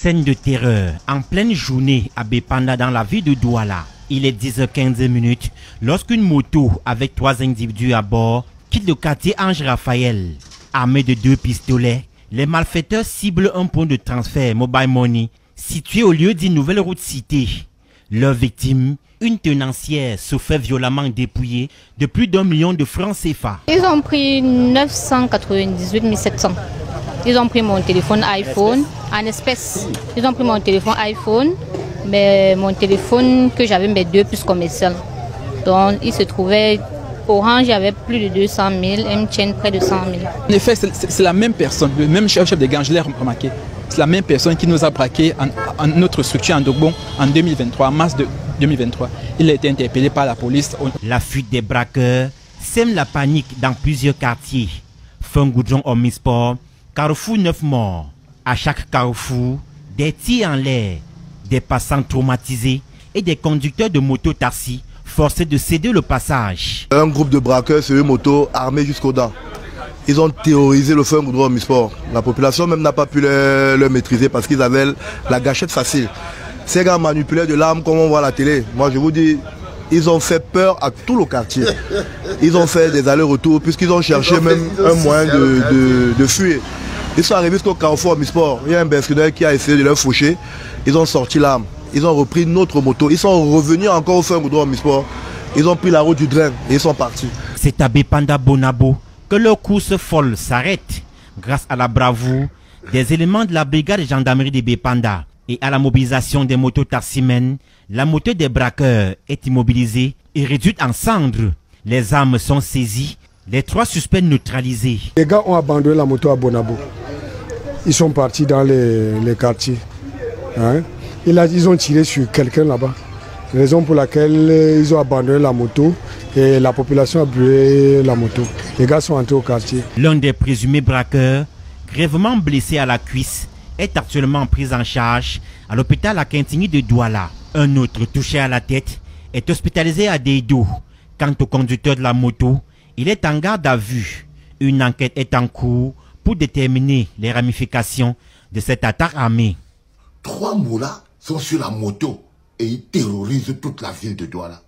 Scène de terreur en pleine journée à Bépanda dans la ville de Douala. Il est 10h15 lorsqu'une moto avec 3 individus à bord quitte le quartier Ange Raphaël. Armés de 2 pistolets, les malfaiteurs ciblent un point de transfert Mobile Money situé au lieu d'une nouvelle route citée. Leur victime, une tenancière, se fait violemment dépouiller de plus d'1 million de francs CFA. Ils ont pris 998 700. Ils ont pris mon téléphone iPhone en espèces. Ils ont pris mon téléphone iPhone, mais mon téléphone que j'avais mes 2 puces commerciales. Donc il se trouvait Orange, il y avait plus de 200 000, MTN près de 100 000. En effet, c'est la même personne, le même chef de gang, je l'ai remarqué. C'est la même personne qui nous a braqué en notre structure en Dogbon en 2023, en mars 2023. Il a été interpellé par la police. La fuite des braqueurs sème la panique dans plusieurs quartiers. Fungoudjon Omnisport, Carrefour 9 morts. À chaque carrefour, des tirs en l'air, des passants traumatisés et des conducteurs de moto-taxi forcés de céder le passage. Un groupe de braqueurs sur une moto armés jusqu'aux dents. Ils ont terrorisé le Fungoudjon Omnisport. La population même n'a pas pu le maîtriser parce qu'ils avaient la gâchette facile. Ces gars manipulaient de l'arme comme on voit à la télé. Moi je vous dis, ils ont fait peur à tout le quartier. Ils ont fait des allers-retours puisqu'ils ont cherché même un moyen de fuir. Ils sont arrivés jusqu'au Carrefour Omnisport. Il y a un mercenaire qui a essayé de leur faucher. Ils ont sorti l'arme. Ils ont repris notre moto. Ils sont revenus encore au Fungoudjon Omnisport. Ils ont pris la route du drain et ils sont partis. C'est à Bépanda Bonabo que leur course folle s'arrête grâce à la bravoure des éléments de la brigade de gendarmerie de Bépanda et à la mobilisation des motos-taximens. La moto des braqueurs est immobilisée et réduite en cendres. Les armes sont saisies, les 3 suspects neutralisés. Les gars ont abandonné la moto à Bonabo. Ils sont partis dans les quartiers. Hein? Ils ont tiré sur quelqu'un là-bas. Raison pour laquelle ils ont abandonné la moto et la population a brûlé la moto. Les gars sont entrés au quartier. L'un des présumés braqueurs, grièvement blessé à la cuisse, est actuellement pris en charge à l'hôpital Akintini de Douala. Un autre touché à la tête est hospitalisé à Deido. Quant au conducteur de la moto, il est en garde à vue. Une enquête est en cours pour déterminer les ramifications de cette attaque armée. 3 moulins sont sur la moto et ils terrorisent toute la ville de Douala.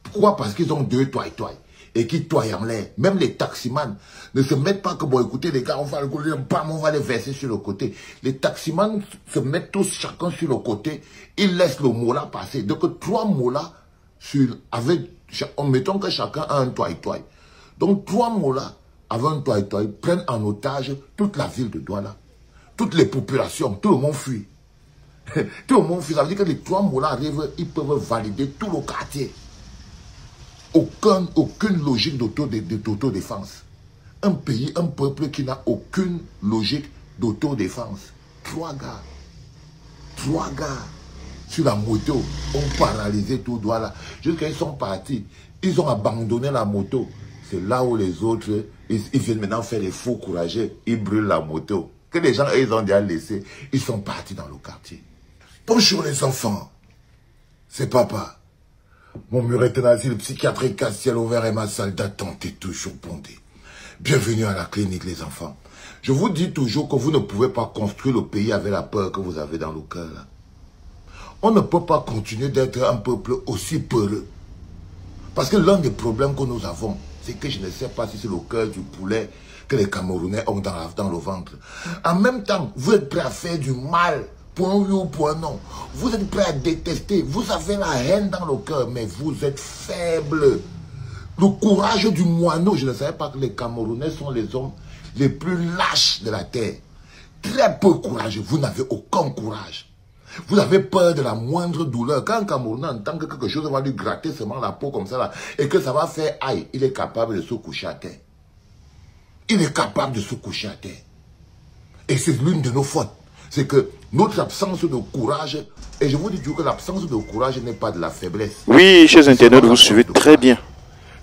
Pourquoi? Parce qu'ils ont 2 toits et qui toient en l'air. Même les taximans ne se mettent pas que, bon, écoutez les gars, on va les verser sur le côté. Les taximans se mettent tous chacun sur le côté, ils laissent le moulin passer. Donc 3 moulins, mettons que chacun a un toit. Donc 3 moulins avec un toit prennent en otage toute la ville de Douala. Toutes les populations, tout le monde fuit. Tout le monde fuit. Ça veut dire que les 3 moulins arrivent, ils peuvent valider tout le quartier. Aucune logique d'autodéfense. Un pays, un peuple qui n'a aucune logique d'autodéfense. 3 gars sur la moto ont paralysé tout Douala. Jusqu'à ils sont partis. Ils ont abandonné la moto. C'est là où les autres, ils viennent maintenant faire les faux courageux. Ils brûlent la moto. Que les gens, ils ont déjà laissé. Ils sont partis dans le quartier. Bonjour les enfants. C'est papa. Mon muret d'asile psychiatrique à ciel ouvert et ma salle d'attente est toujours bondée. Bienvenue à la clinique les enfants. Je vous dis toujours que vous ne pouvez pas construire le pays avec la peur que vous avez dans le cœur. On ne peut pas continuer d'être un peuple aussi peureux. Parce que l'un des problèmes que nous avons, c'est que je ne sais pas si c'est le cœur du poulet que les Camerounais ont dans le ventre. En même temps, vous êtes prêts à faire du mal, point oui ou point non. Vous êtes prêts à détester, vous avez la haine dans le cœur, mais vous êtes faible. Le courage du moineau, je ne savais pas que les Camerounais sont les hommes les plus lâches de la terre. Très peu courageux, vous n'avez aucun courage. Vous avez peur de la moindre douleur. Quand un Camerounais entend que quelque chose va lui gratter seulement la peau comme ça, là, et que ça va faire aïe, il est capable de se coucher à terre. Il est capable de se coucher à terre. Et c'est l'une de nos fautes. C'est que notre absence de courage, et je vous dis que l'absence de courage n'est pas de la faiblesse. Oui, chers internautes, vous suivez très bien.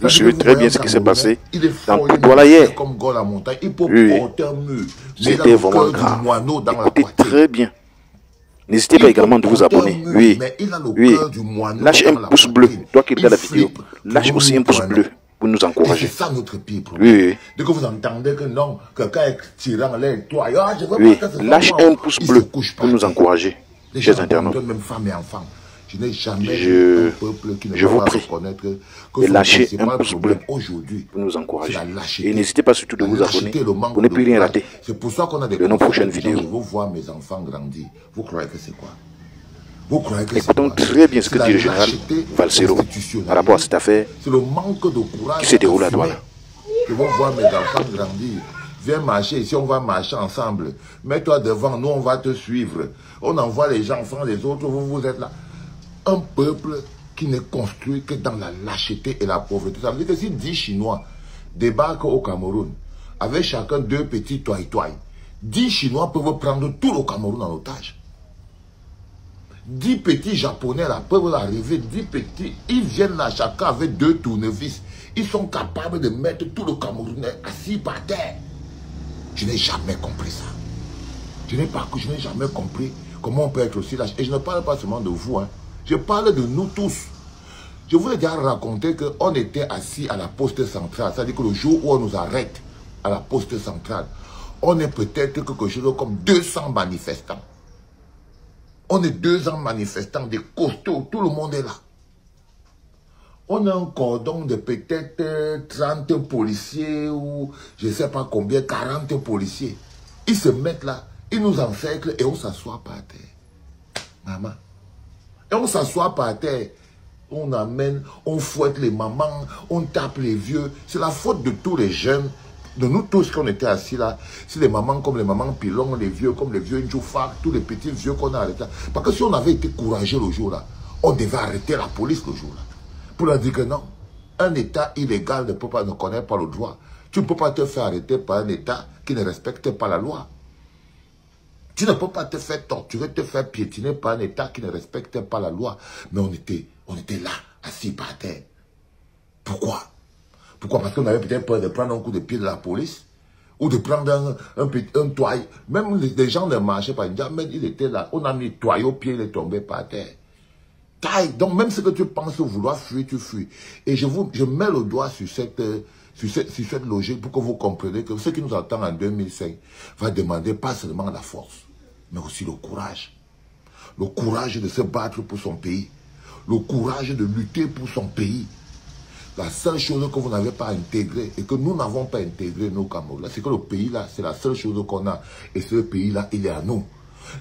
Vous suivez très bien ce qui s'est passé dans Douala hier. Oui, c'était vraiment grave. Écoutez très bien. N'hésitez pas également de vous abonner. Oui, oui. Lâche un pouce bleu. Toi qui regardes la vidéo, lâche aussi un pouce bleu. pour nous encourager. C'est ça notre pire Oui, problème. oui. Dès que vous entendez que non, quelqu'un est tirant l'air, toi, je veux oui. pas que Lâche un pouce bleu pour nous encourager, chers internautes. Même femmes et enfants. Je n'ai jamais vu un peuple qui ne je peut vous pas prie reconnaître que de lâcher un principal pouce bleu problème aujourd'hui pour nous encourager. Et Et n'hésitez pas surtout de vous abonner pour ne plus rien rater C'est pour ça qu'on a des de nos prochaines vidéos. Je veux voir mes enfants grandir. Vous croyez que c'est quoi? Vous croyez que Écoutons c'est quoi? très bien ce que C'est dit le la général lâcheté Valsero par rapport à cette affaire c'est le manque de courage qui se déroule à Douala. Je veux voir mes enfants grandir. Viens marcher, ici on va marcher ensemble. Mets-toi devant, nous on va te suivre. On envoie les enfants, les autres, vous êtes là. Un peuple qui n'est construit que dans la lâcheté et la pauvreté. Ça veut dire que si 10 Chinois débarquent au Cameroun, avec chacun 2 petits toy-toy, 10 Chinois peuvent prendre tout le Cameroun en otage. 10 petits Japonais là peuvent arriver, 10 petits, ils viennent là chacun avec 2 tournevis. Ils sont capables de mettre tout le Camerounais assis par terre. Je n'ai jamais compris ça. Je n'ai jamais compris comment on peut être aussi lâche. Et je ne parle pas seulement de vous, hein. Je parle de nous tous. Je vous ai déjà raconté qu'on était assis à la poste centrale. C'est-à-dire que le jour où on nous arrête à la poste centrale, on est peut-être quelque chose comme 200 manifestants. On est 200 manifestants, des costauds, tout le monde est là. On a un cordon de peut-être 30 policiers ou je ne sais pas combien, 40 policiers. Ils se mettent là, ils nous encerclent et on s'assoit par terre. Maman. Et on s'assoit par terre. On amène, on fouette les mamans, on tape les vieux. C'est la faute de tous les jeunes, de nous tous qui on était assis là. C'est les mamans comme les mamans Pilon, les vieux comme les vieux Ndjoufak, tous les petits vieux qu'on a arrêtés. Parce que si on avait été courageux le jour là, on devait arrêter la police le jour là. Pour leur dire que non, un État illégal ne connaît pas le droit. Tu ne peux pas te faire arrêter par un État qui ne respecte pas la loi. Tu ne peux pas te faire torturer, te faire piétiner par un État qui ne respecte pas la loi. Mais on était là, assis par terre. Pourquoi? Pourquoi? Parce qu'on avait peut-être peur de prendre un coup de pied de la police ou de prendre un toit. Même les gens ne marchaient pas. Il était là. On a mis le toit au pied, il est tombé par terre. Donc même ce que tu penses vouloir fuir, tu fuis. Et je mets le doigt sur cette logique pour que vous compreniez que ce qui nous attend en 2005 va demander pas seulement la force, mais aussi le courage. Le courage de se battre pour son pays. Le courage de lutter pour son pays. La seule chose que vous n'avez pas intégrée et que nous n'avons pas intégré, nous, Camerounais, c'est que le pays là, c'est la seule chose qu'on a. Et ce pays là, il est à nous.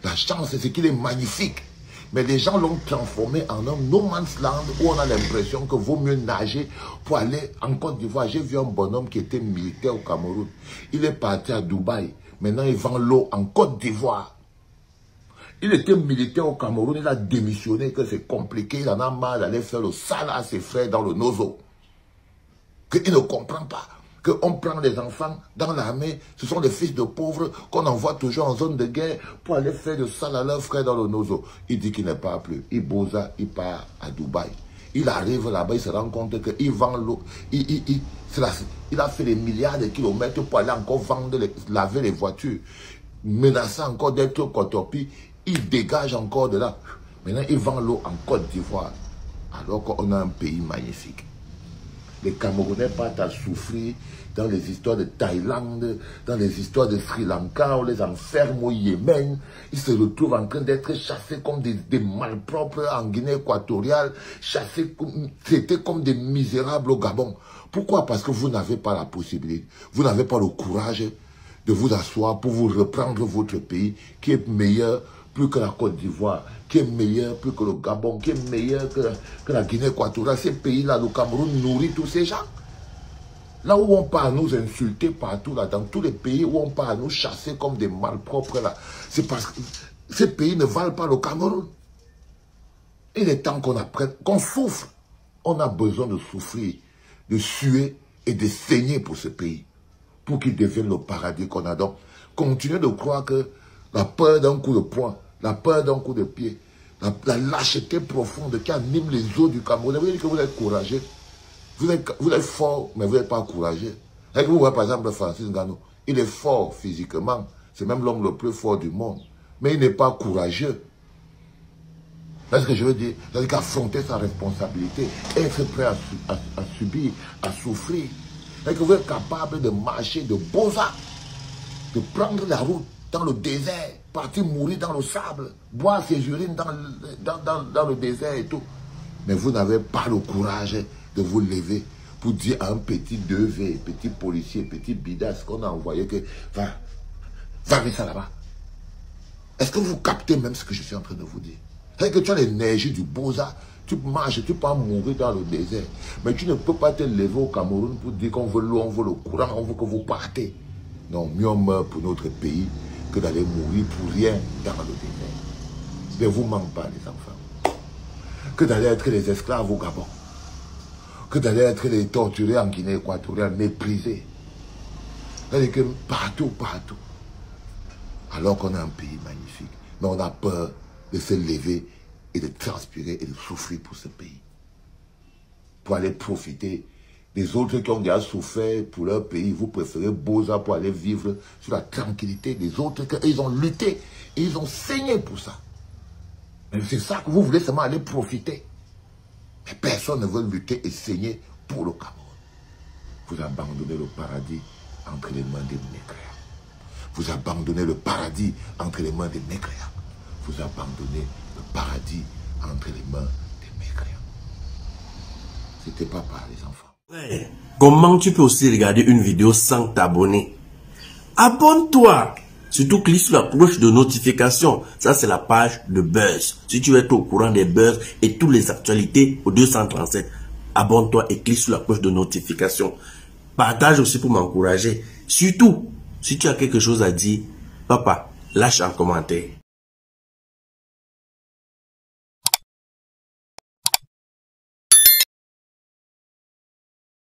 La chance, c'est qu'il est magnifique. Mais les gens l'ont transformé en un no man's land où on a l'impression que vaut mieux nager pour aller en Côte d'Ivoire. J'ai vu un bonhomme qui était militaire au Cameroun. Il est parti à Dubaï. Maintenant, il vend l'eau en Côte d'Ivoire. Il était militaire au Cameroun. Il a démissionné, que c'est compliqué. Il en a marre d'aller faire le sale à ses frères dans le nozo. Qu'il ne comprend pas. Qu'on prend les enfants dans l'armée, ce sont des fils de pauvres qu'on envoie toujours en zone de guerre pour aller faire de sale à leurs frères dans le nozo. Il dit qu'il n'est pas plus. Il bosa, il part à Dubaï. Il arrive là-bas, il se rend compte qu'il vend l'eau. Il a fait des milliards de kilomètres pour aller encore vendre, laver les voitures. Menaçant encore d'être corrompu, il dégage encore de là. Maintenant, il vend l'eau en Côte d'Ivoire. Alors qu'on a un pays magnifique. Les Camerounais partent à souffrir dans les histoires de Thaïlande, dans les histoires de Sri Lanka, on les enferme au Yémen. Ils se retrouvent en train d'être chassés comme des malpropres en Guinée équatoriale, traités comme des misérables au Gabon. Pourquoi? Parce que vous n'avez pas la possibilité, vous n'avez pas le courage de vous asseoir pour vous reprendre votre pays qui est meilleur plus que la Côte d'Ivoire, qui est meilleur plus que le Gabon, qui est meilleur que la Guinée équatoriale. Ces pays-là, le Cameroun nourrit tous ces gens. Là où on part à nous insulter partout, là, dans tous les pays où on part à nous chasser comme des malpropres, là, c'est parce que ces pays ne valent pas le Cameroun. Il est temps qu'on apprenne, qu'on souffre. On a besoin de souffrir, de suer et de saigner pour ce pays, pour qu'il devienne le paradis qu'on a. Donc, continuez de croire que la peur d'un coup de poing, la peur d'un coup de pied, la lâcheté profonde qui anime les eaux du Cameroun. Vous dites que vous êtes courageux. Vous êtes fort, mais vous n'êtes pas courageux. Et vous voyez par exemple Francis Ngannou. Il est fort physiquement. C'est même l'homme le plus fort du monde. Mais il n'est pas courageux. Parce que je veux dire, c'est qu'affronter sa responsabilité, être prêt à subir, à souffrir. Et que vous êtes capable de marcher de Boza, de prendre la route dans le désert, partir mourir dans le sable, boire ses urines dans le désert et tout. Mais vous n'avez pas le courage de vous lever pour dire à un petit 2V, petit policier, petit bidas qu'on a envoyé que va faire ça là-bas. Est-ce que vous captez même ce que je suis en train de vous dire? C'est que tu as l'énergie du Boza, tu marches, tu peux mourir dans le désert. Mais tu ne peux pas te lever au Cameroun pour dire qu'on veut l'eau, on veut le courant, on veut que vous partez. Non, mieux on meurt pour notre pays que d'aller mourir pour rien dans le désert. Ne vous manque pas les enfants. Que d'aller être les esclaves au Gabon. Que d'aller être les torturés en Guinée équatoriale, méprisés. C'est-à-dire que partout, partout. Alors qu'on a un pays magnifique. Mais on a peur de se lever et de transpirer et de souffrir pour ce pays. Pour aller profiter des autres qui ont déjà souffert pour leur pays. Vous préférez Boza pour aller vivre sur la tranquillité des autres. Ils ont lutté et ils ont saigné pour ça. Mais c'est ça que vous voulez seulement aller profiter. Mais personne ne veut lutter et saigner pour le Cameroun. Vous abandonnez le paradis entre les mains des mécréants. Vous abandonnez le paradis entre les mains des mécréants. Vous abandonnez le paradis entre les mains des mécréants. C'était papa, les enfants. Ouais. Comment tu peux aussi regarder une vidéo sans t'abonner? Abonne-toi! Surtout clique sur la cloche de notification. Ça, c'est la page de Buzz. Si tu veux être au courant des buzz et toutes les actualités au 237, abonne-toi et clique sur la cloche de notification. Partage aussi pour m'encourager. Surtout, si tu as quelque chose à dire, papa, lâche un commentaire.